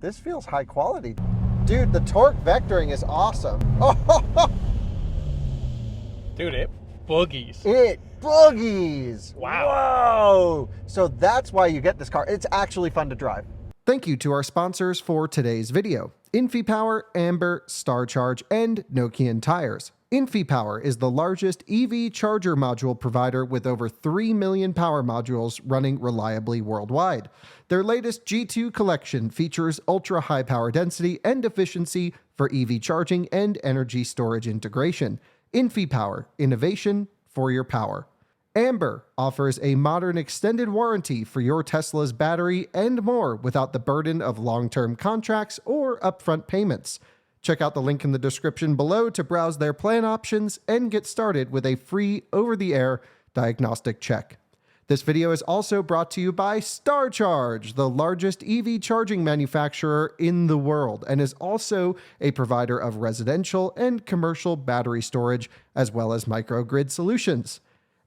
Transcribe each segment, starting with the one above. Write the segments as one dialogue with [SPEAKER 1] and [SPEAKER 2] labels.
[SPEAKER 1] This feels high quality. Dude, the torque vectoring is awesome.
[SPEAKER 2] Dude, it boogies.
[SPEAKER 1] It boogies.
[SPEAKER 2] Wow.
[SPEAKER 1] Whoa. So that's why you get this car. It's actually fun to drive. Thank you to our sponsors for today's video: InfyPower, Amber, StarCharge, and Nokian Tyres. InfyPower is the largest EV charger module provider with over 3 million power modules running reliably worldwide. Their latest G2 collection features ultra-high power density and efficiency for EV charging and energy storage integration. InfyPower, innovation for your power. Amber offers a modern extended warranty for your Tesla's battery and more without the burden of long-term contracts or upfront payments. Check out the link in the description below to browse their plan options and get started with a free over-the-air diagnostic check. This video is also brought to you by StarCharge, the largest EV charging manufacturer in the world, and is also a provider of residential and commercial battery storage, as well as microgrid solutions.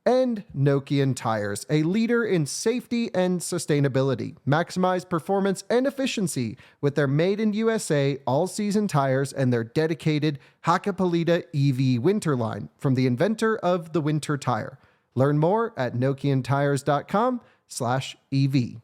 [SPEAKER 1] And Nokian Tyres, a leader in safety and sustainability. Maximize performance and efficiency with their made in USA all-season tires and their dedicated Hakkapeliitta EV winter line from the inventor of the winter tire. Learn more at nokiantires.com/EV.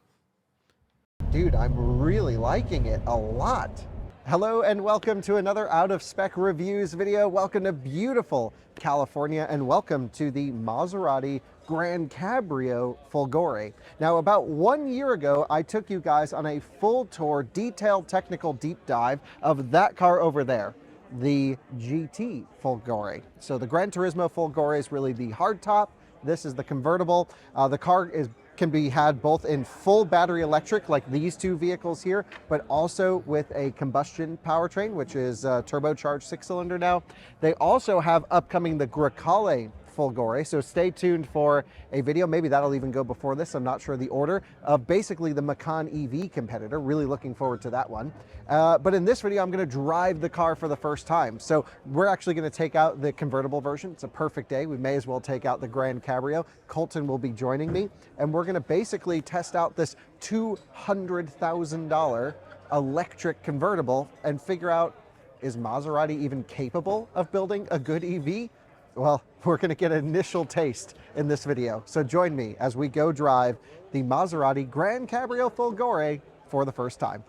[SPEAKER 1] Dude, I'm really liking it a lot. Hello and welcome to another Out of Spec Reviews video. Welcome to beautiful California and welcome to the Maserati GranCabrio Folgore. Now, about 1 year ago, I took you guys on a full tour, detailed technical deep dive of that car over there, the GT Folgore. So the Gran Turismo Folgore is really the hardtop. This is the convertible. The car can be had both in full battery electric, like these two vehicles here, but also with a combustion powertrain, which is turbocharged 6-cylinder now. They also have upcoming the GranCabrio Folgore, so stay tuned for a video. Maybe that'll even go before this, I'm not sure the order, of basically the Macan EV competitor. Really looking forward to that one. But in this video, I'm gonna drive the car for the first time. So we're actually gonna take out the convertible version. It's a perfect day. We may as well take out the GranCabrio. Coleton will be joining me, and we're gonna basically test out this $200,000 electric convertible and figure out, is Maserati even capable of building a good EV? Well, we're going to get an initial taste in this video. So join me as we go drive the Maserati GranCabrio Folgore for the first time.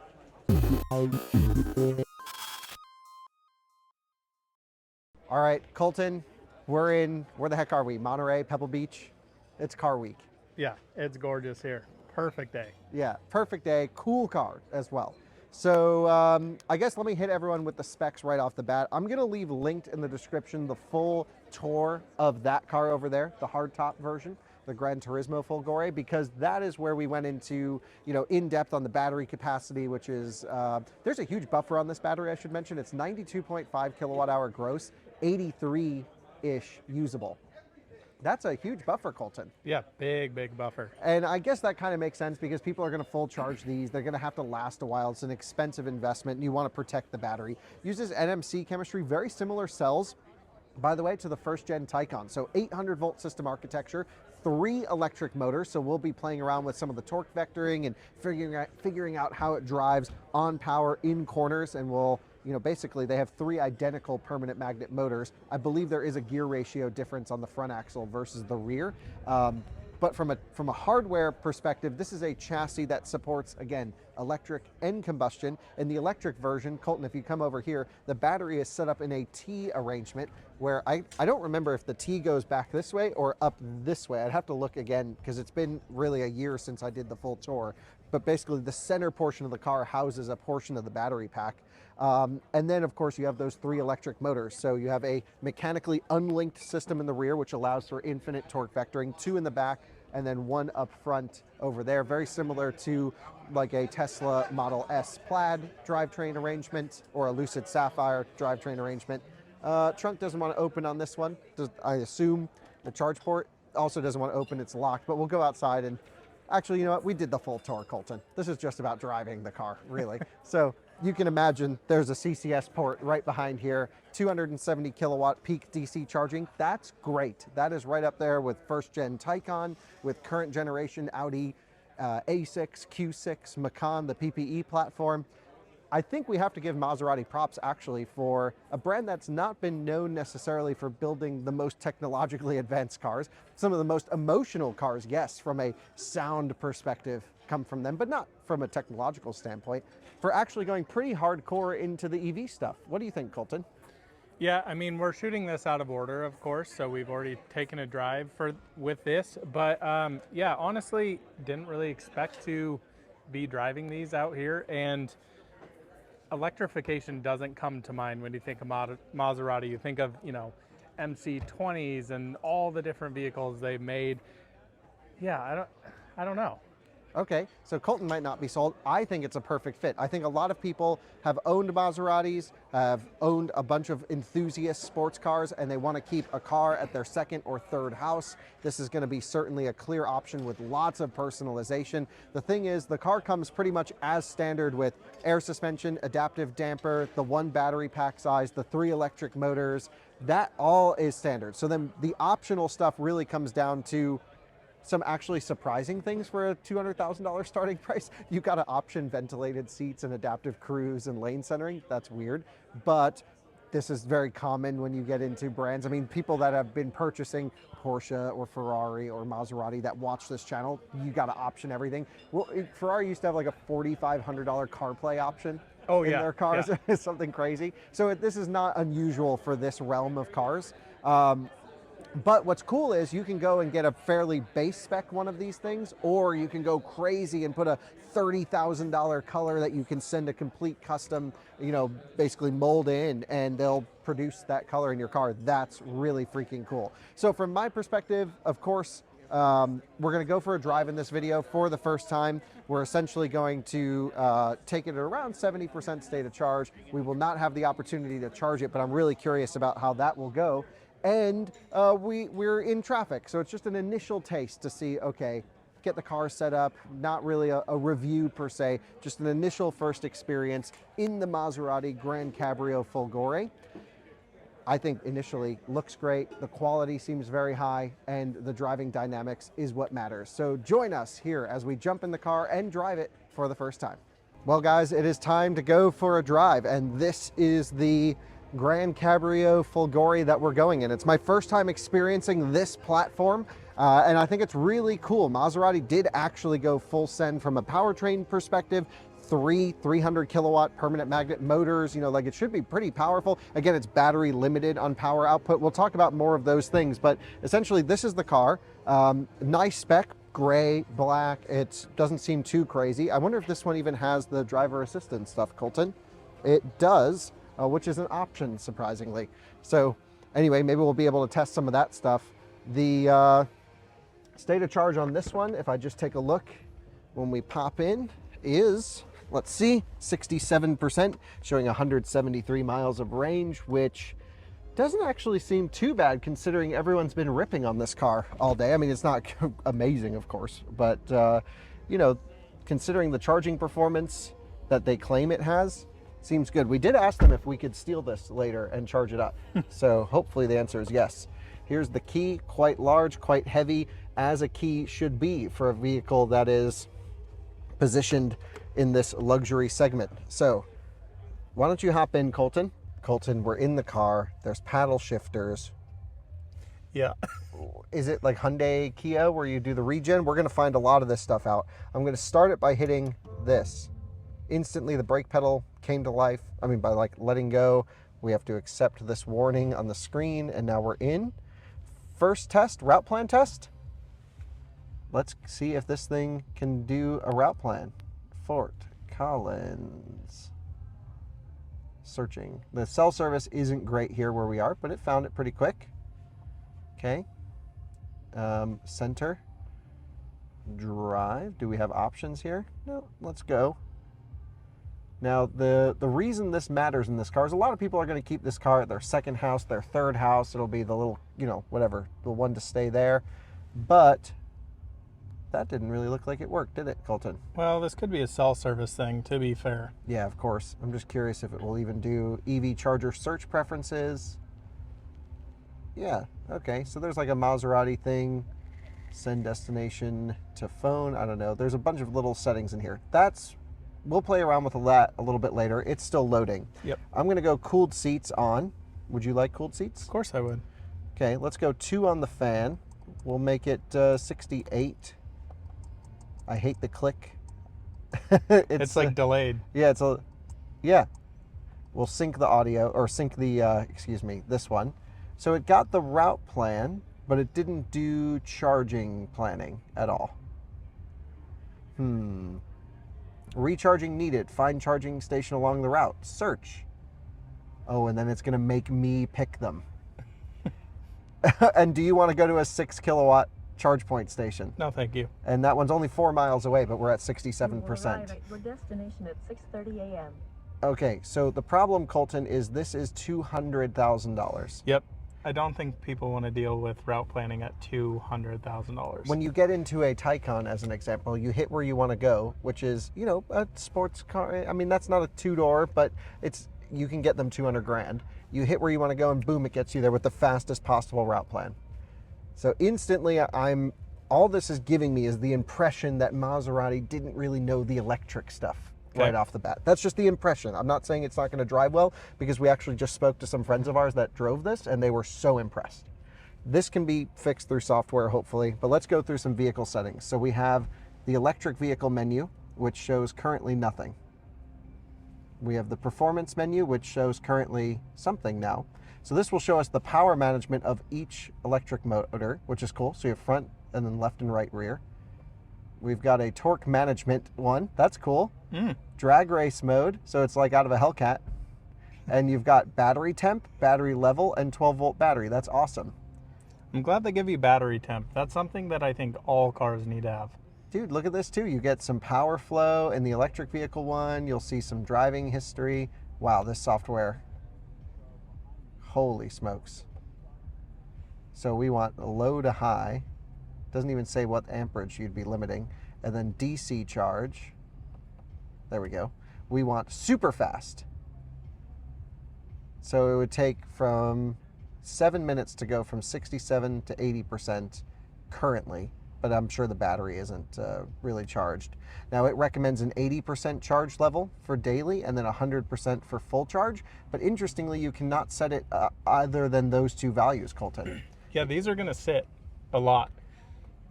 [SPEAKER 1] All right, Coleton, where the heck are we? Monterey, Pebble Beach? It's car week.
[SPEAKER 2] Yeah, it's gorgeous here. Perfect day.
[SPEAKER 1] Yeah, perfect day, cool car as well. So I guess let me hit everyone with the specs right off the bat. I'm gonna leave linked in the description the full tour of that car over there, the hardtop version, the Gran Turismo Folgore, because that is where we went into, in depth on the battery capacity, which is, there's a huge buffer on this battery, I should mention. It's 92.5 kilowatt hour gross, 83-ish usable. That's a huge buffer, Coleton.
[SPEAKER 2] Yeah, big buffer.
[SPEAKER 1] And I guess that kind of makes sense because people are going to full charge these. They're going to have to last a while. It's an expensive investment and you want to protect the battery. Uses NMC chemistry, very similar cells, by the way, to the first gen Taycan. So 800 volt system architecture, 3 electric motors. So we'll be playing around with some of the torque vectoring and figuring out how it drives on power in corners, and we'll, basically they have 3 identical permanent magnet motors. I believe there is a gear ratio difference on the front axle versus the rear. But from a hardware perspective, this is a chassis that supports, again, electric and combustion. In the electric version, Coleton, if you come over here, the battery is set up in a T arrangement where I don't remember if the T goes back this way or up this way. I'd have to look again because it's been really a year since I did the full tour. But basically the center portion of the car houses a portion of the battery pack. And then of course you have those 3 electric motors. So you have a mechanically unlinked system in the rear, which allows for infinite torque vectoring, 2 in the back, and then 1 up front over there. Very similar to like a Tesla Model S Plaid drivetrain arrangement or a Lucid Sapphire drivetrain arrangement. Trunk doesn't want to open on this one. I assume the charge port also doesn't want to open, it's locked, but we'll go outside and actually, you know what? We did the full tour, Coleton. This is just about driving the car, really. So you can imagine there's a CCS port right behind here, 270 kilowatt peak DC charging. That's great. That is right up there with first gen Taycan, with current generation Audi A6, Q6, Macan, the PPE platform. I think we have to give Maserati props actually for a brand that's not been known necessarily for building the most technologically advanced cars. Some of the most emotional cars, yes, from a sound perspective come from them, but not from a technological standpoint, for actually going pretty hardcore into the EV stuff. What do you think, Colton?
[SPEAKER 2] Yeah, I mean, we're shooting this out of order, of course, so we've already taken a drive with this. But yeah, honestly, didn't really expect to be driving these out here. And electrification doesn't come to mind when you think of Maserati. You think of, MC20s and all the different vehicles they've made. Yeah, I don't know.
[SPEAKER 1] Okay, so Coleton might not be sold. I think it's a perfect fit. I think a lot of people have owned Maseratis, have owned a bunch of enthusiast sports cars, and they want to keep a car at their second or third house. This is going to be certainly a clear option with lots of personalization. The thing is, the car comes pretty much as standard with air suspension, adaptive damper, the 1 battery pack size, the 3 electric motors. That all is standard. So then the optional stuff really comes down to some actually surprising things for a $200,000 starting price. You got to option ventilated seats and adaptive cruise and lane centering. That's weird, but this is very common when you get into brands. I mean, people that have been purchasing Porsche or Ferrari or Maserati that watch this channel, you got to option everything. Well, Ferrari used to have like a $4,500 CarPlay option in their cars.
[SPEAKER 2] Yeah.
[SPEAKER 1] Something crazy. So this is not unusual for this realm of cars. But what's cool is you can go and get a fairly base spec one of these things, or you can go crazy and put a $30,000 color that you can send a complete custom, basically mold in, and they'll produce that color in your car. That's really freaking cool. So from my perspective, of course, we're going to go for a drive in this video for the first time. We're essentially going to take it at around 70% state of charge. We will not have the opportunity to charge it, but I'm really curious about how that will go. And we're in traffic, so it's just an initial taste to see, okay, get the car set up, not really a review per se, just an initial first experience in the Maserati GranCabrio Folgore. I think initially looks great, the quality seems very high, and the driving dynamics is what matters. So join us here as we jump in the car and drive it for the first time. Well guys, it is time to go for a drive, and this is the GranCabrio Folgore that we're going in. It's my first time experiencing this platform, and I think it's really cool. Maserati did actually go full send from a powertrain perspective. 300 kilowatt permanent magnet motors, like it should be pretty powerful. Again, it's battery limited on power output. We'll talk about more of those things, but essentially this is the car. Nice spec, gray, black. It doesn't seem too crazy. I wonder if this one even has the driver assistance stuff, Colton. It does. Which is an option, surprisingly. So anyway, maybe we'll be able to test some of that stuff. The state of charge on this one, if I just take a look when we pop in, is, let's see, 67%, showing 173 miles of range, which doesn't actually seem too bad considering everyone's been ripping on this car all day. I mean, it's not amazing, of course, but considering the charging performance that they claim it has, seems good. We did ask them if we could steal this later and charge it up. So hopefully the answer is yes. Here's the key, quite large, quite heavy, as a key should be for a vehicle that is positioned in this luxury segment. So why don't you hop in, Colton? Colton, we're in the car. There's paddle shifters.
[SPEAKER 2] Yeah.
[SPEAKER 1] Is it like Hyundai, Kia, where you do the regen? We're gonna find a lot of this stuff out. I'm gonna start it by hitting this. Instantly the brake pedal came to life. I mean, by like letting go, we have to accept this warning on the screen, and now we're in. First test, route plan test. Let's see if this thing can do a route plan. Fort Collins. Searching. The cell service isn't great here where we are, but it found it pretty quick. Okay. Center. Drive. Do we have options here? No, let's go. Now, the reason this matters in this car is a lot of people are going to keep this car at their second house, their third house. It'll be the little, whatever, the one to stay there. But that didn't really look like it worked, did it, Colton?
[SPEAKER 2] Well, this could be a cell service thing, to be fair.
[SPEAKER 1] Yeah, of course. I'm just curious if it will even do EV charger search preferences. Yeah, okay. So there's like a Maserati thing. Send destination to phone. I don't know. There's a bunch of little settings in here. That's we'll play around with that a little bit later. It's still loading.
[SPEAKER 2] Yep.
[SPEAKER 1] I'm going to go cooled seats on. Would you like cooled seats?
[SPEAKER 2] Of course I would.
[SPEAKER 1] Okay, let's go 2 on the fan. We'll make it 68. I hate the click.
[SPEAKER 2] It's like delayed.
[SPEAKER 1] Yeah, yeah. We'll sync the audio, or sync the, excuse me, this one. So it got the route plan, but it didn't do charging planning at all. Recharging needed. Find charging station along the route. Search. Oh, and then it's going to make me pick them. And do you want to go to a 6 kilowatt charge point station?
[SPEAKER 2] No, thank you.
[SPEAKER 1] And that one's only 4 miles away, but we're at 67%.
[SPEAKER 3] You will arrive at your destination at 6:30 a.m.
[SPEAKER 1] Okay, so the problem, Colton, is this is $200,000.
[SPEAKER 2] Yep. I don't think people want to deal with route planning at $200,000.
[SPEAKER 1] When you get into a Taycan, as an example, you hit where you want to go, which is, you know, a sports car. I mean, that's not a 2-door, but you can get them 200 grand. You hit where you want to go, and boom, it gets you there with the fastest possible route plan. So instantly, all this is giving me is the impression that Maserati didn't really know the electric stuff right off the bat. That's just the impression. I'm not saying it's not going to drive well, because we actually just spoke to some friends of ours that drove this, and they were so impressed. This can be fixed through software, hopefully, but let's go through some vehicle settings. So we have the electric vehicle menu, which shows currently nothing. We have the performance menu, which shows currently something now. So this will show us the power management of each electric motor, which is cool. So you have front and then left and right rear. We've got a torque management one. That's cool. Drag race mode. So it's like out of a Hellcat. And you've got battery temp, battery level, and 12-volt battery. That's awesome.
[SPEAKER 2] I'm glad they give you battery temp. That's something that I think all cars need to have.
[SPEAKER 1] Dude, look at this too. You get some power flow in the electric vehicle one. You'll see some driving history. Wow, this software. Holy smokes. So we want low to high. Doesn't even say what amperage you'd be limiting. And then DC charge. There we go. We want super fast. So it would take from 7 minutes to go from 67 to 80% currently, but I'm sure the battery isn't really charged. Now it recommends an 80% charge level for daily and then 100% for full charge, but interestingly you cannot set it either than those two values, Colton.
[SPEAKER 2] Yeah, these are gonna sit a lot.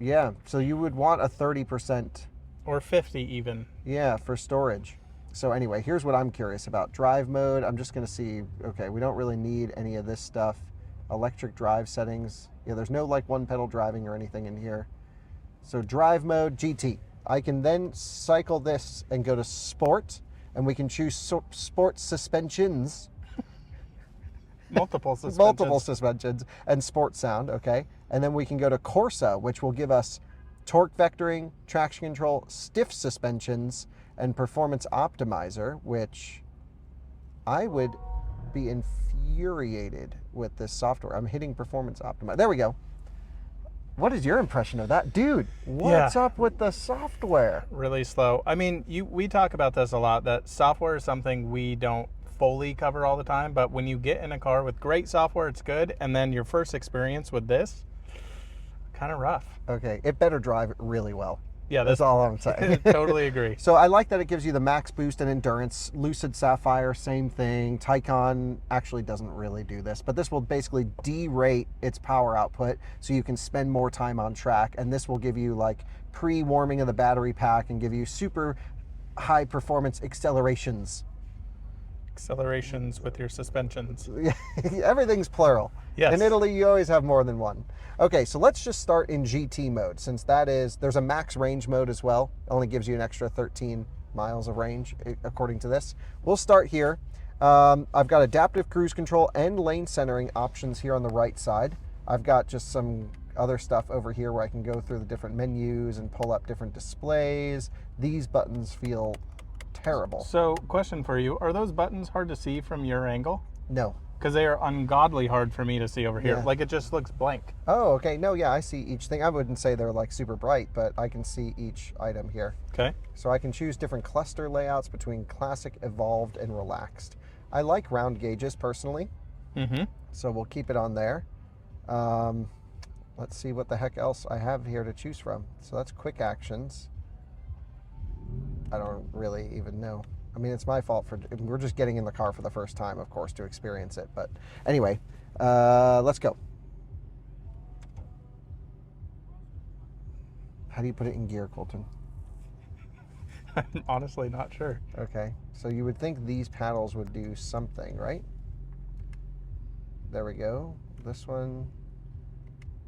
[SPEAKER 1] Yeah, so you would want a 30%.
[SPEAKER 2] Or 50 even.
[SPEAKER 1] Yeah, for storage. So anyway, here's what I'm curious about. Drive mode, I'm just gonna see, okay, we don't really need any of this stuff. Electric drive settings. Yeah, there's no like one pedal driving or anything in here. So drive mode, GT. I can then cycle this and go to sport, and we can choose sport suspensions.
[SPEAKER 2] Multiple suspensions.
[SPEAKER 1] Multiple suspensions and sport sound, okay? And then we can go to Corsa, which will give us torque vectoring, traction control, stiff suspensions, and performance optimizer, which I would be infuriated with this software. I'm hitting performance optimizer. There we go. What is your impression of that? Dude, what's up with the software?
[SPEAKER 2] Really slow. I mean, we talk about this a lot, that software is something we don't fully cover all the time, but when you get in a car with great software, it's good, and then your first experience with this, kind of rough.
[SPEAKER 1] Okay, it better drive really well.
[SPEAKER 2] Yeah,
[SPEAKER 1] that's all I'm saying.
[SPEAKER 2] Totally agree.
[SPEAKER 1] So I like that it gives you the max boost and endurance. Lucid Sapphire, same thing. Taycan actually doesn't really do this, but this will basically derate its power output so you can spend more time on track, and this will give you like pre-warming of the battery pack and give you super high performance accelerations.
[SPEAKER 2] Accelerations with your suspensions.
[SPEAKER 1] Everything's plural.
[SPEAKER 2] Yes.
[SPEAKER 1] In Italy, you always have more than one. Okay, so let's just start in GT mode, since there's a max range mode as well. It only gives you an extra 13 miles of range, according to this. We'll start here. I've got adaptive cruise control and lane centering options here on the right side. I've got just some other stuff over here where I can go through the different menus and pull up different displays. These buttons feel terrible.
[SPEAKER 2] So, question for you. Are those buttons hard to see from your angle?
[SPEAKER 1] No.
[SPEAKER 2] Because they are ungodly hard for me to see over here.
[SPEAKER 1] Yeah.
[SPEAKER 2] Like, it just looks blank.
[SPEAKER 1] Oh, okay. No, yeah, I see each thing. I wouldn't say they're like super bright, but I can see each item here.
[SPEAKER 2] Okay.
[SPEAKER 1] So I can choose different cluster layouts between classic, evolved, and relaxed. I like round gauges personally. So we'll keep it on there. Let's see what the heck else I have here to choose from. So that's quick actions. I don't really even know. I mean, it's my fault we're just getting in the car for the first time, of course, to experience it. But anyway, let's go. How do you put it in gear, Colton?
[SPEAKER 2] I'm honestly not sure.
[SPEAKER 1] Okay, so you would think these paddles would do something, right? There we go. This one,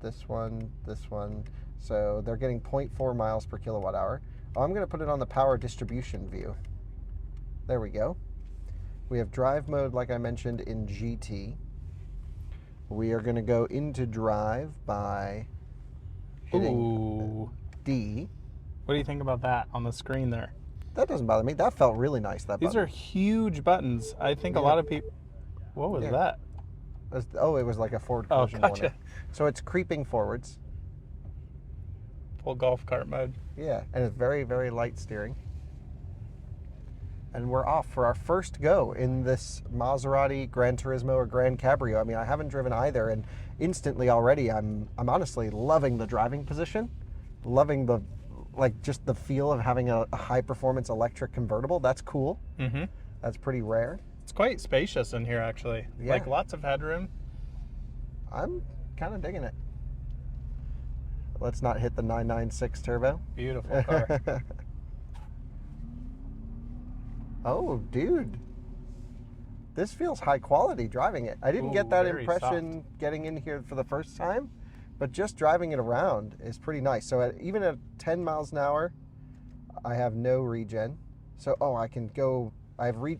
[SPEAKER 1] this one, this one. So they're getting 0.4 miles per kilowatt hour. Oh, I'm going to put it on the power distribution view. There we go. We have drive mode, like I mentioned, in GT. We are going to go into drive by hitting D.
[SPEAKER 2] What do you think about that on the screen there?
[SPEAKER 1] That doesn't bother me. That felt really nice, that
[SPEAKER 2] These
[SPEAKER 1] button.
[SPEAKER 2] are huge buttons. I think a lot of people... What was that?
[SPEAKER 1] Oh, it was like a forward collision warning.
[SPEAKER 2] Gotcha.
[SPEAKER 1] So it's creeping forwards.
[SPEAKER 2] Full golf cart mode.
[SPEAKER 1] Yeah, and it's very, very light steering. And we're off for our first go in this Maserati Gran Turismo or GranCabrio. I mean, I haven't driven either, and instantly already I'm honestly loving the driving position, loving the just the feel of having a high performance electric convertible. That's cool.
[SPEAKER 2] Mm-hmm.
[SPEAKER 1] That's pretty rare.
[SPEAKER 2] It's quite spacious in here, actually.
[SPEAKER 1] Yeah.
[SPEAKER 2] Like lots of headroom.
[SPEAKER 1] I'm kind of digging it. Let's not hit the 996 turbo.
[SPEAKER 2] Beautiful car.
[SPEAKER 1] Oh, dude. This feels high quality driving it. I didn't get that
[SPEAKER 2] very
[SPEAKER 1] impression getting in here for the first time, but just driving it around is pretty nice. So even at 10 miles an hour, I have no regen. So, I can go,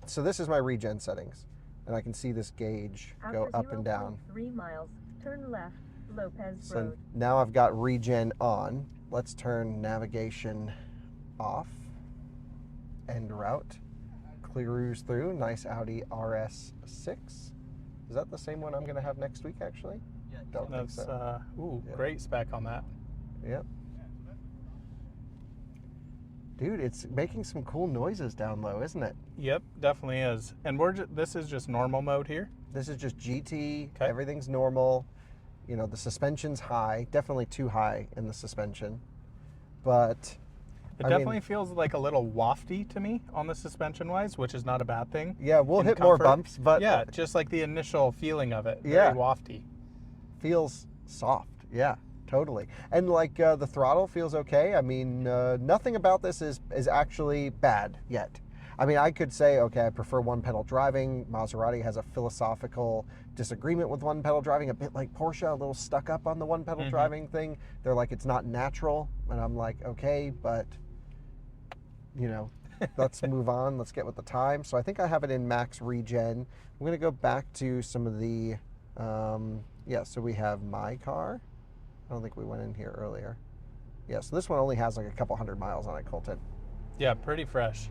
[SPEAKER 1] so this is my regen settings, and I can see this gauge go up and down.
[SPEAKER 3] 3 miles, turn left, Lopez
[SPEAKER 1] So
[SPEAKER 3] Road.
[SPEAKER 1] now I've got regen on. Let's turn navigation off. End route. Cruise through. Nice Audi RS6. Is that the same one I'm going to have next week, actually?
[SPEAKER 4] Yeah.
[SPEAKER 1] Don't think so. Yeah.
[SPEAKER 2] Great spec on that.
[SPEAKER 1] Yep. Dude, it's making some cool noises down low, isn't it?
[SPEAKER 2] Yep, definitely is. And this is just normal mode here.
[SPEAKER 1] This is just GT.
[SPEAKER 2] Okay.
[SPEAKER 1] Everything's normal. You know, the suspension's high. Definitely too high in the suspension. But
[SPEAKER 2] It definitely feels like a little wafty to me on the suspension wise, which is not a bad thing.
[SPEAKER 1] Yeah, we'll
[SPEAKER 2] in
[SPEAKER 1] hit more
[SPEAKER 2] comfort.
[SPEAKER 1] bumps, but
[SPEAKER 2] Yeah, just like the initial feeling of it.
[SPEAKER 1] Yeah.
[SPEAKER 2] Very wafty.
[SPEAKER 1] feels soft. Yeah, totally. And like the throttle feels okay. I mean, nothing about this is actually bad yet. I mean, I could say, okay, I prefer one pedal driving. Maserati has a philosophical disagreement with one pedal driving, a bit like Porsche, a little stuck up on the one pedal driving thing. They're like, it's not natural. And I'm like, okay, but you know, let's move on. Let's get with the time. So I think I have it in max regen. I'm going to go back to some of the, yeah, so we have my car. I don't think we went in here earlier. Yeah, so this one only has like a couple hundred miles on it, Coleton.
[SPEAKER 2] Yeah, pretty fresh.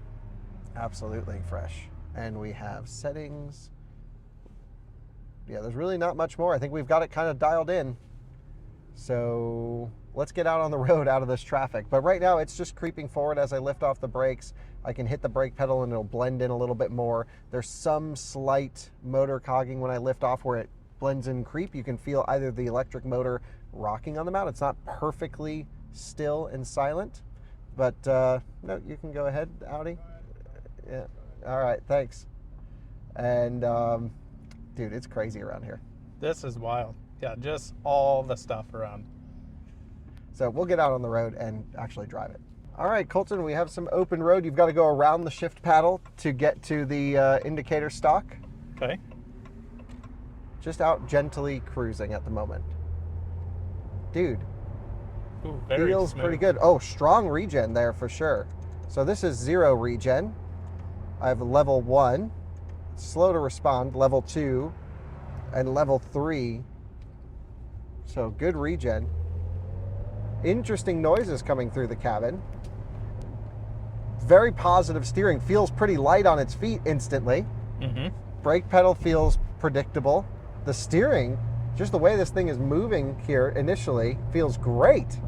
[SPEAKER 1] Absolutely fresh. And we have settings. Yeah, there's really not much more. I think we've got it kind of dialed in. So let's get out on the road out of this traffic. But right now it's just creeping forward as I lift off the brakes. I can hit the brake pedal and it'll blend in a little bit more. There's some slight motor cogging when I lift off where it blends in creep. You can feel either the electric motor rocking on the mount. It's not perfectly still and silent, but no, you can go ahead, Audi. Yeah. All right. Thanks. And dude, it's crazy around here.
[SPEAKER 2] This is wild. Yeah, just all the stuff around.
[SPEAKER 1] So we'll get out on the road and actually drive it. All right, Coleton, we have some open road. You've got to go around the shift paddle to get to the indicator stock.
[SPEAKER 2] Okay.
[SPEAKER 1] Just out gently cruising at the moment. Dude,
[SPEAKER 2] Ooh, very
[SPEAKER 1] feels
[SPEAKER 2] smooth.
[SPEAKER 1] pretty good. Oh, strong regen there for sure. So this is 0 regen. I have level 1, slow to respond, level 2, and level 3. So good regen. Interesting noises coming through the cabin. Very positive steering. Feels pretty light on its feet instantly. Brake pedal feels predictable. The steering, just the way this thing is moving here initially, feels great.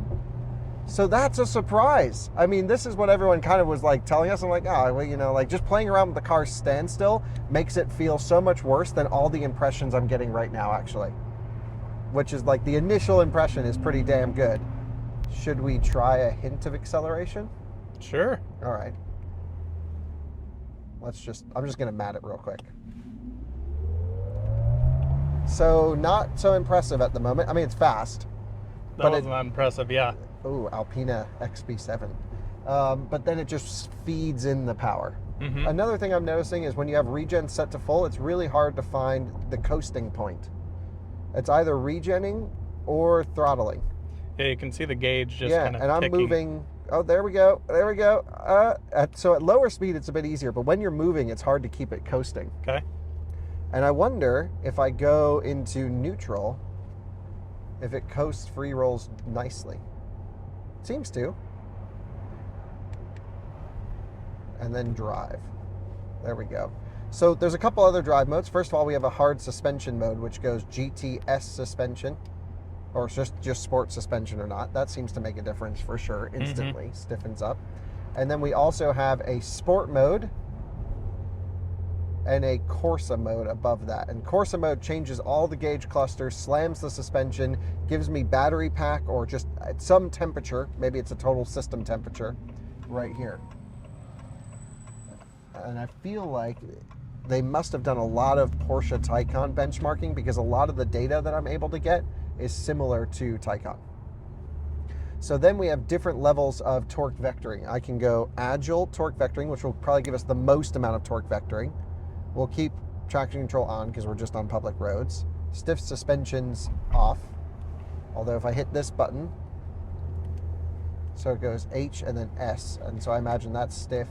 [SPEAKER 1] So that's a surprise. I mean, this is what everyone kind of was like telling us. I'm like, oh, well, you know, like just playing around with the car's standstill makes it feel so much worse than all the impressions I'm getting right now, actually. Which is like the initial impression is pretty damn good. Should we try a hint of acceleration?
[SPEAKER 2] Sure.
[SPEAKER 1] All right. I'm just gonna mat it real quick. So not so impressive at the moment. I mean, it's fast.
[SPEAKER 2] That was not impressive, yeah.
[SPEAKER 1] Oh, Alpina XB7. But then it just feeds in the power.
[SPEAKER 2] Mm-hmm.
[SPEAKER 1] Another thing I'm noticing is when you have regen set to full, it's really hard to find the coasting point. It's either regenning or throttling.
[SPEAKER 2] Yeah, you can see the gauge just kind of
[SPEAKER 1] and I'm
[SPEAKER 2] ticking.
[SPEAKER 1] moving. Oh, there we go. There we go. So at lower speed, it's a bit easier, but when you're moving, it's hard to keep it coasting.
[SPEAKER 2] Okay.
[SPEAKER 1] And I wonder if I go into neutral, if it coasts free rolls nicely. Seems to. And then drive. There we go. So there's a couple other drive modes. First of all, we have a hard suspension mode, which goes GTS suspension, or just sport suspension or not. That seems to make a difference for sure. Instantly stiffens up. And then we also have a sport mode and a Corsa mode above that. And Corsa mode changes all the gauge clusters, slams the suspension, gives me battery pack or just at some temperature, maybe it's a total system temperature, right here. And I feel like they must have done a lot of Porsche Taycan benchmarking because a lot of the data that I'm able to get is similar to Taycan. So then we have different levels of torque vectoring. I can go agile torque vectoring, which will probably give us the most amount of torque vectoring. We'll keep traction control on because we're just on public roads. Stiff suspensions off. Although if I hit this button, so it goes H and then S. And so I imagine that's stiff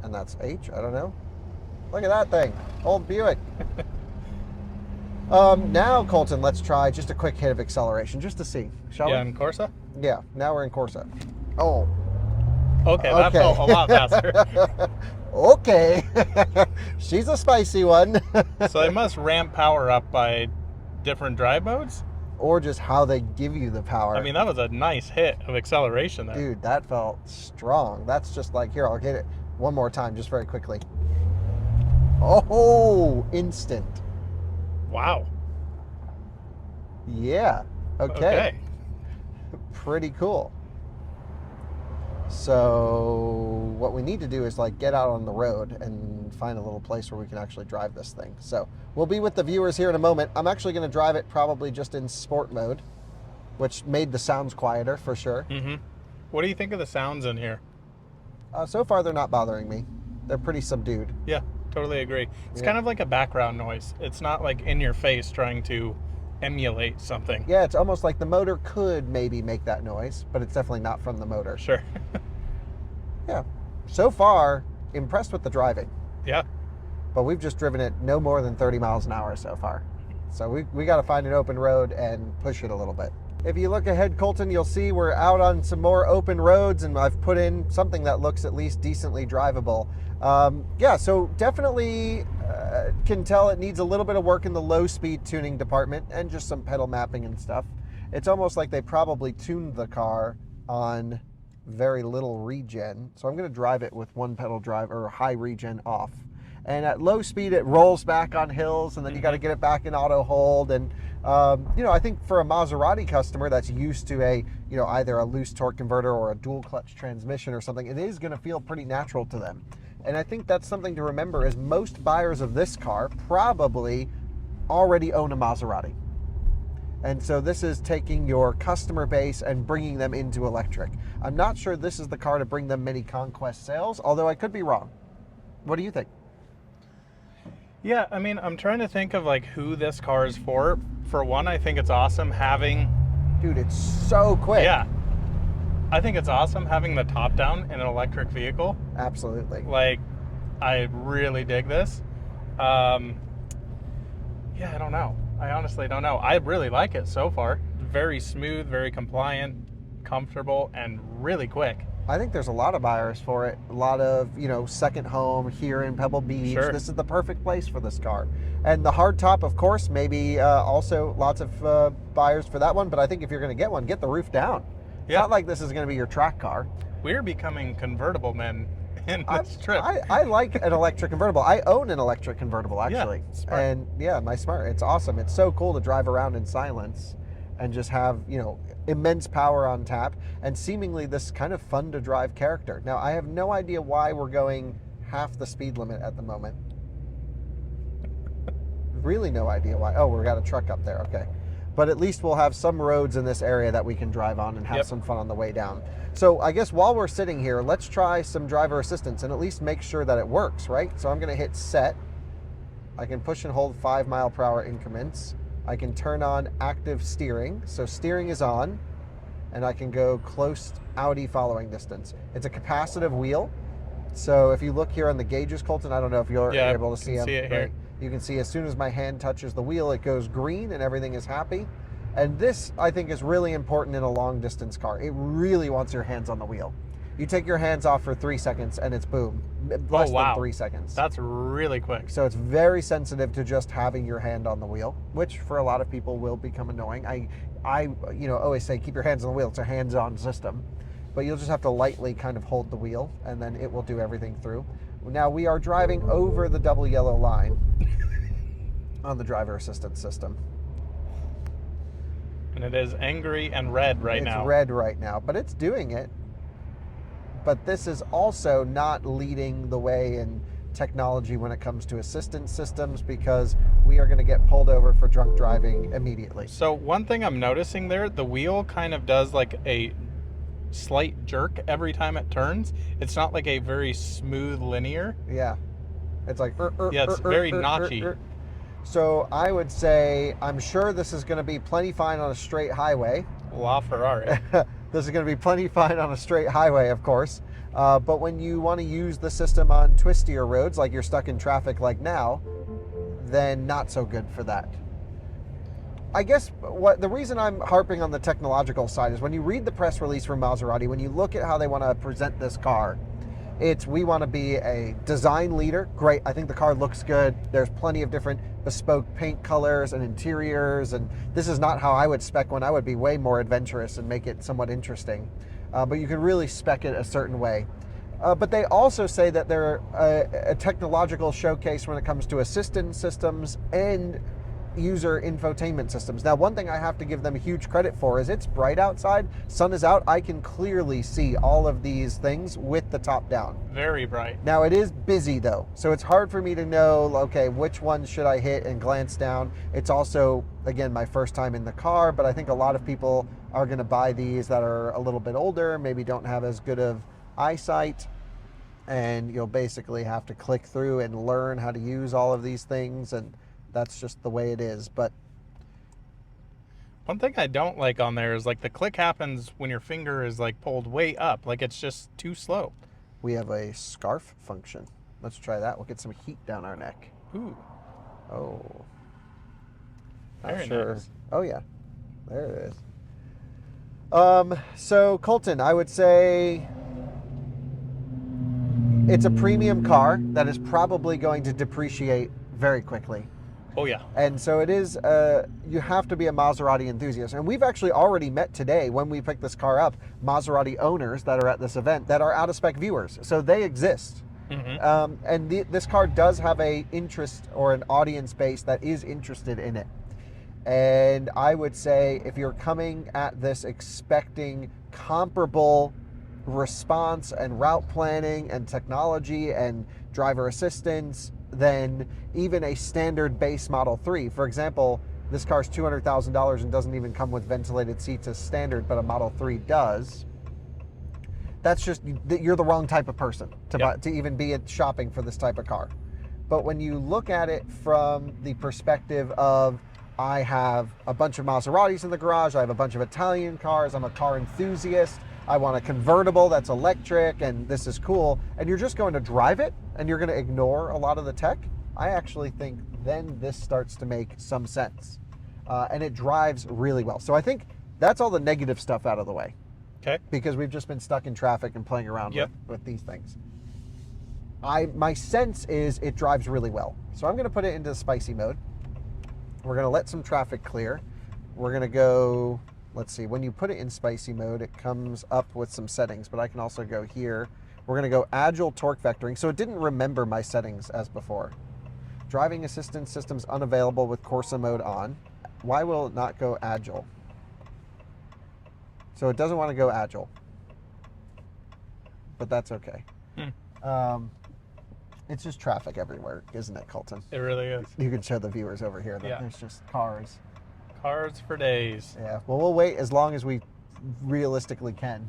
[SPEAKER 1] and that's H. I don't know. Look at that thing. Old Buick. Now, Colton, let's try just a quick hit of acceleration just to see. Shall we?
[SPEAKER 2] Yeah, in Corsa?
[SPEAKER 1] Yeah, now we're in Corsa. Oh.
[SPEAKER 2] Okay, that felt a lot faster.
[SPEAKER 1] Okay. She's a spicy one.
[SPEAKER 2] So they must ramp power up by different drive modes?
[SPEAKER 1] Or just how they give you the power.
[SPEAKER 2] I mean, that was a nice hit of acceleration there.
[SPEAKER 1] Dude, that felt strong. That's just like, here, I'll hit it one more time just very quickly. Oh, instant.
[SPEAKER 2] Wow.
[SPEAKER 1] Yeah. Okay. Pretty cool. So what we need to do is like get out on the road and find a little place where we can actually drive this thing. So we'll be with the viewers here in a moment. I'm actually going to drive it probably just in sport mode, which made the sounds quieter for sure.
[SPEAKER 2] Mm-hmm. What do you think of the sounds in here?
[SPEAKER 1] So far, they're not bothering me. They're pretty subdued.
[SPEAKER 2] Yeah, totally agree. It's kind of like a background noise. It's not like in your face trying to emulate something.
[SPEAKER 1] Yeah, it's almost like the motor could maybe make that noise, but it's definitely not from the motor.
[SPEAKER 2] Sure.
[SPEAKER 1] Yeah. So far, impressed with the driving.
[SPEAKER 2] Yeah.
[SPEAKER 1] But we've just driven it no more than 30 miles an hour so far. So we got to find an open road and push it a little bit. If you look ahead, Colton, you'll see we're out on some more open roads, and I've put in something that looks at least decently drivable. Yeah, so definitely can tell it needs a little bit of work in the low-speed tuning department and just some pedal mapping and stuff. It's almost like they probably tuned the car on very little regen. So I'm going to drive it with one pedal drive or high regen off. And at low speed, it rolls back on hills, and then you got to get it back in auto hold. And you know, I think for a Maserati customer that's used to a, you know, either a loose torque converter or a dual clutch transmission or something, it is going to feel pretty natural to them. And I think that's something to remember, is most buyers of this car probably already own a Maserati. And so this is taking your customer base and bringing them into electric. I'm not sure this is the car to bring them many conquest sales, although I could be wrong. What do you think?
[SPEAKER 2] Yeah, I mean, I'm trying to think of like who this car is for. For one, I think it's awesome having...
[SPEAKER 1] Dude, it's so quick.
[SPEAKER 2] Yeah. I think it's awesome having the top down in an electric vehicle.
[SPEAKER 1] Absolutely.
[SPEAKER 2] Like, I really dig this. Yeah, I don't know. I honestly don't know. I really like it so far. Very smooth, very compliant, comfortable, and really quick.
[SPEAKER 1] I think there's a lot of buyers for it. A lot of, you know, second home here in Pebble Beach.
[SPEAKER 2] Sure.
[SPEAKER 1] This is the perfect place for this car. And the hard top, of course, maybe also lots of buyers for that one. But I think if you're going to get one, get the roof down. It's not like this is going to be your track car.
[SPEAKER 2] We're becoming convertible men in this trip.
[SPEAKER 1] I like an electric convertible. I own an electric convertible, actually.
[SPEAKER 2] Yeah, smart.
[SPEAKER 1] And yeah, my Smart. It's awesome. It's so cool to drive around in silence and just have, you know, immense power on tap and seemingly this kind of fun to drive character. Now, I have no idea why we're going half the speed limit at the moment. Really no idea why. Oh, we've got a truck up there. Okay. But at least we'll have some roads in this area that we can drive on and have some fun on the way down. So I guess while we're sitting here, let's try some driver assistance and at least make sure that it works, right? So I'm going to hit set. I can push and hold 5 mile/hour increments. I can turn on active steering. So steering is on, and I can go close Audi following distance. It's a capacitive wheel. So if you look here on the gauges, Colton, I don't know if you're able to see them.
[SPEAKER 2] See it here.
[SPEAKER 1] You can see as soon as my hand touches the wheel, it goes green and everything is happy. And this, I think, is really important in a long distance car. It really wants your hands on the wheel. You take your hands off for 3 seconds and it's boom, less than 3 seconds.
[SPEAKER 2] That's really quick.
[SPEAKER 1] So it's very sensitive to just having your hand on the wheel, which for a lot of people will become annoying. I always say keep your hands on the wheel. It's a hands-on system, but you'll just have to lightly kind of hold the wheel and then it will do everything through. Now we are driving over the double yellow line on the driver assistance system.
[SPEAKER 2] And it is angry and red now.
[SPEAKER 1] It's red right now, but it's doing it. But this is also not leading the way in technology when it comes to assistance systems, because we are going to get pulled over for drunk driving immediately.
[SPEAKER 2] So one thing I'm noticing there, the wheel kind of does like a slight jerk every time it turns. It's not like a very smooth linear.
[SPEAKER 1] Yeah. It's like...
[SPEAKER 2] it's very notchy.
[SPEAKER 1] So I would say, I'm sure this is going to be plenty fine on a straight highway.
[SPEAKER 2] La Ferrari.
[SPEAKER 1] This is going to be plenty fine on a straight highway, of course. But when you want to use the system on twistier roads, like you're stuck in traffic like now, then not so good for that. I guess the reason I'm harping on the technological side is when you read the press release from Maserati, when you look at how they want to present this car, we want to be a design leader. Great. I think the car looks good. There's plenty of different bespoke paint colors and interiors, and this is not how I would spec one. I would be way more adventurous and make it somewhat interesting. But you can really spec it a certain way. But they also say that they're a technological showcase when it comes to assistance systems and user infotainment systems. Now, one thing I have to give them huge credit for is it's bright outside, sun is out, I can clearly see all of these things with the top down.
[SPEAKER 2] Very bright.
[SPEAKER 1] Now, it is busy though, so it's hard for me to know, okay, which one should I hit and glance down. It's also, again, my first time in the car, but I think a lot of people are gonna buy these that are a little bit older, maybe don't have as good of eyesight, and you'll basically have to click through and learn how to use all of these things, and that's just the way it is. But
[SPEAKER 2] one thing I don't like on there is like the click happens when your finger is like pulled way up, like it's just too slow.
[SPEAKER 1] We have a scarf function. Let's try that. We'll get some heat down our neck.
[SPEAKER 2] Ooh.
[SPEAKER 1] Oh.
[SPEAKER 2] Very
[SPEAKER 1] sure.
[SPEAKER 2] nice.
[SPEAKER 1] Oh yeah, there it is. So Coleton, I would say it's a premium car that is probably going to depreciate very quickly.
[SPEAKER 2] Oh yeah.
[SPEAKER 1] And so it is, you have to be a Maserati enthusiast. And we've actually already met today, when we picked this car up, Maserati owners that are at this event that are out of spec viewers. So they exist. Mm-hmm. And this car does have a interest or an audience base that is interested in it. And I would say if you're coming at this expecting comparable response and route planning and technology and driver assistance, then even a standard base Model 3, for example, this car's $200,000 and doesn't even come with ventilated seats as standard, but a Model 3 does. That's just, you're the wrong type of person to buy, to even be shopping for this type of car. But when you look at it from the perspective of, I have a bunch of Maseratis in the garage, I have a bunch of Italian cars, I'm a car enthusiast, I want a convertible that's electric and this is cool, and you're just going to drive it and you're going to ignore a lot of the tech, I actually think then this starts to make some sense. And it drives really well. So I think that's all the negative stuff out of the way.
[SPEAKER 2] Okay.
[SPEAKER 1] Because we've just been stuck in traffic and playing around with these things. My sense is it drives really well. So I'm going to put it into spicy mode. We're going to let some traffic clear. We're going to go, let's see, when you put it in spicy mode, it comes up with some settings, but I can also go here. We're going to go agile torque vectoring. So it didn't remember my settings as before. Driving assistance systems unavailable with Corsa mode on. Why will it not go agile? So it doesn't want to go agile, but that's okay. It's just traffic everywhere, isn't it, Colton?
[SPEAKER 2] It really is.
[SPEAKER 1] You can show the viewers over here that
[SPEAKER 2] Yeah.
[SPEAKER 1] there's just cars.
[SPEAKER 2] Cars for days.
[SPEAKER 1] Yeah, well, we'll wait as long as we realistically can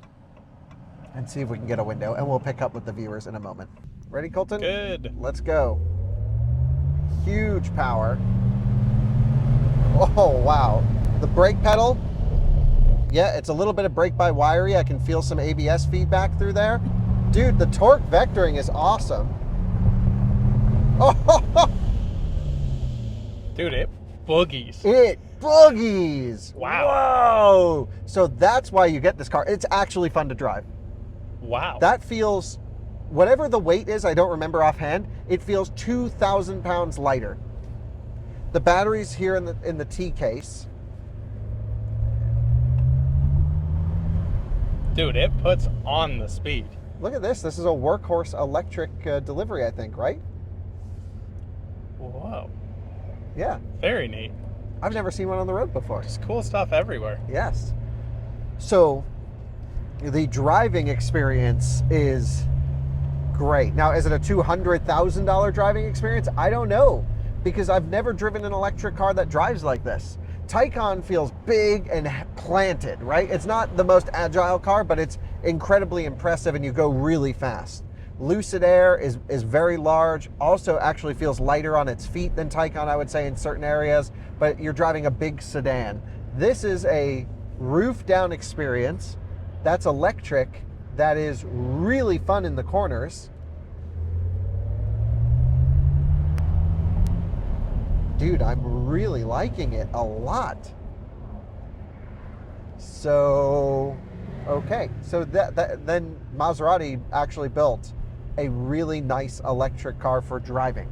[SPEAKER 1] and see if we can get a window, and we'll pick up with the viewers in a moment. Ready, Colton?
[SPEAKER 2] Good.
[SPEAKER 1] Let's go. Huge power. Oh, wow. The brake pedal, yeah, it's a little bit of brake-by-wiry. I can feel some ABS feedback through there. Dude, the torque vectoring is awesome. Oh,
[SPEAKER 2] Dude, it boogies.
[SPEAKER 1] it boogies.
[SPEAKER 2] Wow.
[SPEAKER 1] Whoa. So that's why you get this car. It's actually fun to drive.
[SPEAKER 2] Wow.
[SPEAKER 1] That feels, whatever the weight is, I don't remember offhand, it feels 2,000 pounds lighter. The battery's here in the T case.
[SPEAKER 2] Dude, it puts on the speed.
[SPEAKER 1] Look at this. This is a workhorse electric delivery, I think, right?
[SPEAKER 2] Whoa.
[SPEAKER 1] Yeah.
[SPEAKER 2] Very neat.
[SPEAKER 1] I've never seen one on the road before.
[SPEAKER 2] Just cool stuff everywhere.
[SPEAKER 1] Yes. So the driving experience is great. Now, is it a $200,000 driving experience? I don't know, because I've never driven an electric car that drives like this. Taycan feels big and planted, right? It's not the most agile car, but it's incredibly impressive and you go really fast. Lucid Air is very large, also actually feels lighter on its feet than Taycan, I would say, in certain areas, but you're driving a big sedan. This is a roof down experience that's electric, that is really fun in the corners. Dude, I'm really liking it a lot. So, okay. So then Maserati actually built a really nice electric car for driving.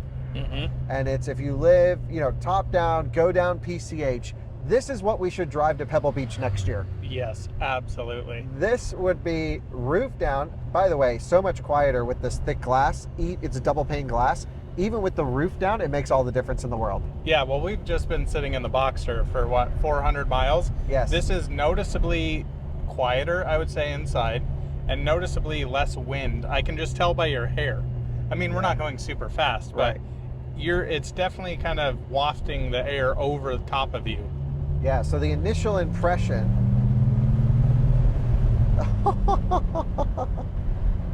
[SPEAKER 1] And it's, if you live, top down, go down PCH, this is what we should drive to Pebble Beach next year.
[SPEAKER 2] Yes, absolutely.
[SPEAKER 1] This would be roof down. By the way, so much quieter with this thick glass. It's a double pane glass. Even with the roof down, it makes all the difference in the world.
[SPEAKER 2] Yeah, well, we've just been sitting in the Boxster for, 400 miles?
[SPEAKER 1] Yes.
[SPEAKER 2] This is noticeably quieter, I would say, inside, and noticeably less wind. I can just tell by your hair. I mean, we're not going super fast, but
[SPEAKER 1] Right.
[SPEAKER 2] it's definitely kind of wafting the air over the top of you.
[SPEAKER 1] Yeah, so the initial impression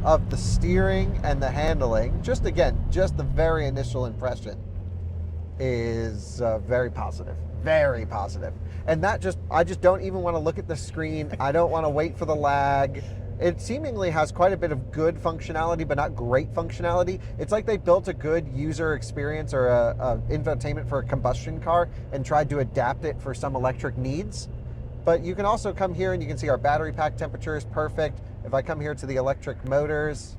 [SPEAKER 1] of the steering and the handling, just the very initial impression is very positive. Very positive. And I just don't even want to look at the screen. I don't want to wait for the lag. It seemingly has quite a bit of good functionality, but not great functionality. It's like they built a good user experience or a infotainment for a combustion car and tried to adapt it for some electric needs. But you can also come here and you can see our battery pack temperature is perfect. If I come here to the electric motors,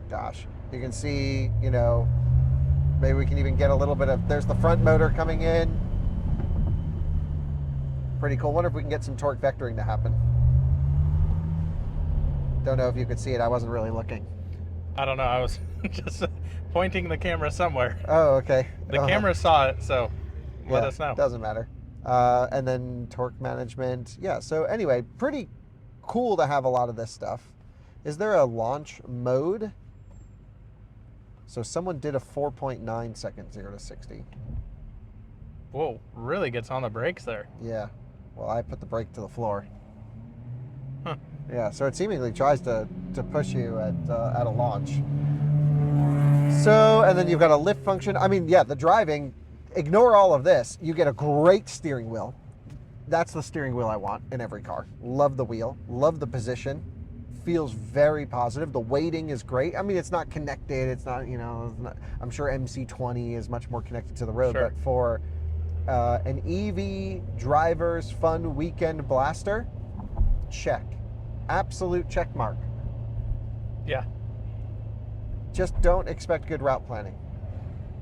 [SPEAKER 1] gosh, you can see, maybe we can even get a little bit of, there's the front motor coming in. Pretty cool. Wonder if we can get some torque vectoring to happen. Don't know if you could see it. I wasn't really looking.
[SPEAKER 2] I don't know. I was just pointing the camera somewhere.
[SPEAKER 1] Oh, okay.
[SPEAKER 2] The camera saw it, so let us know.
[SPEAKER 1] Doesn't matter. And then torque management. Yeah, so anyway, pretty cool to have a lot of this stuff. Is there a launch mode? So someone did a 4.9 second 0 to 60.
[SPEAKER 2] Whoa, really gets on the brakes there.
[SPEAKER 1] Yeah. Well, I put the brake to the floor.
[SPEAKER 2] Huh.
[SPEAKER 1] Yeah, so it seemingly tries to push you at a launch. So, and then you've got a lift function. I mean, yeah, the driving, ignore all of this. You get a great steering wheel. That's the steering wheel I want in every car. Love the wheel, love the position. Feels very positive. The weighting is great. I mean, it's not connected. It's not, I'm sure MC20 is much more connected to the road,
[SPEAKER 2] Sure.
[SPEAKER 1] but for an EV driver's fun weekend blaster, check. Absolute check mark.
[SPEAKER 2] Yeah,
[SPEAKER 1] Just don't expect good route planning.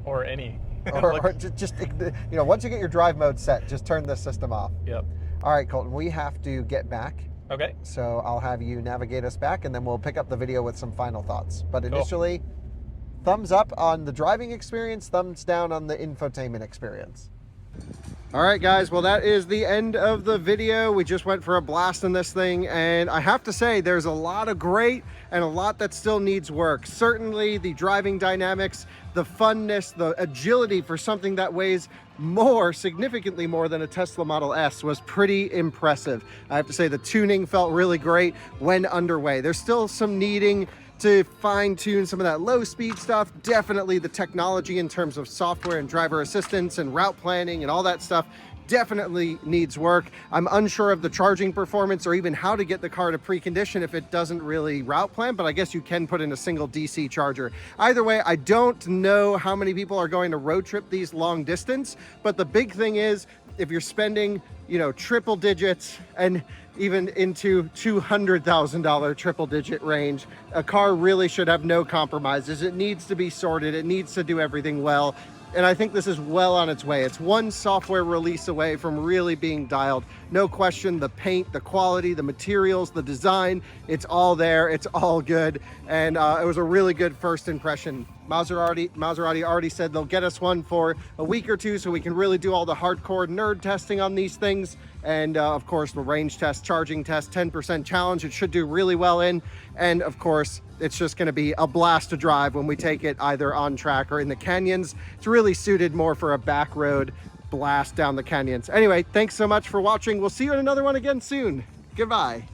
[SPEAKER 2] or any.
[SPEAKER 1] Or just once you get your drive mode set, just turn this system off.
[SPEAKER 2] Yep.
[SPEAKER 1] All right, Colton, we have to get back.
[SPEAKER 2] Okay.
[SPEAKER 1] So I'll have you navigate us back, and then we'll pick up the video with some final thoughts. But
[SPEAKER 2] Cool.
[SPEAKER 1] initially, thumbs up on the driving experience, thumbs down on the infotainment experience. All right, guys, well, that is the end of the video. We just went for a blast in this thing, and I have to say there's a lot of great and a lot that still needs work. Certainly the driving dynamics, the funness, the agility for something that weighs more, significantly more than a Tesla Model S was pretty impressive. I have to say the tuning felt really great when underway. There's still some needing to fine tune some of that low speed stuff. Definitely the technology in terms of software and driver assistance and route planning and all that stuff definitely needs work. I'm unsure of the charging performance or even how to get the car to precondition if it doesn't really route plan, but I guess you can put in a single DC charger. Either way, I don't know how many people are going to road trip these long distance, but the big thing is if you're spending, you know, triple digits and even into $200,000 triple digit range, a car really should have no compromises. It needs to be sorted. It needs to do everything well. And I think this is well on its way. It's one software release away from really being dialed. No question, the paint, the quality, the materials, the design, it's all there. It's all good. And it was a really good first impression. Maserati already said they'll get us one for a week or two so we can really do all the hardcore nerd testing on these things. And of course, the range test, charging test, 10% challenge, it should do really well in. And of course, it's just gonna be a blast to drive when we take it either on track or in the canyons. It's really suited more for a back road blast down the canyons. Anyway, thanks so much for watching. We'll see you in another one again soon. Goodbye.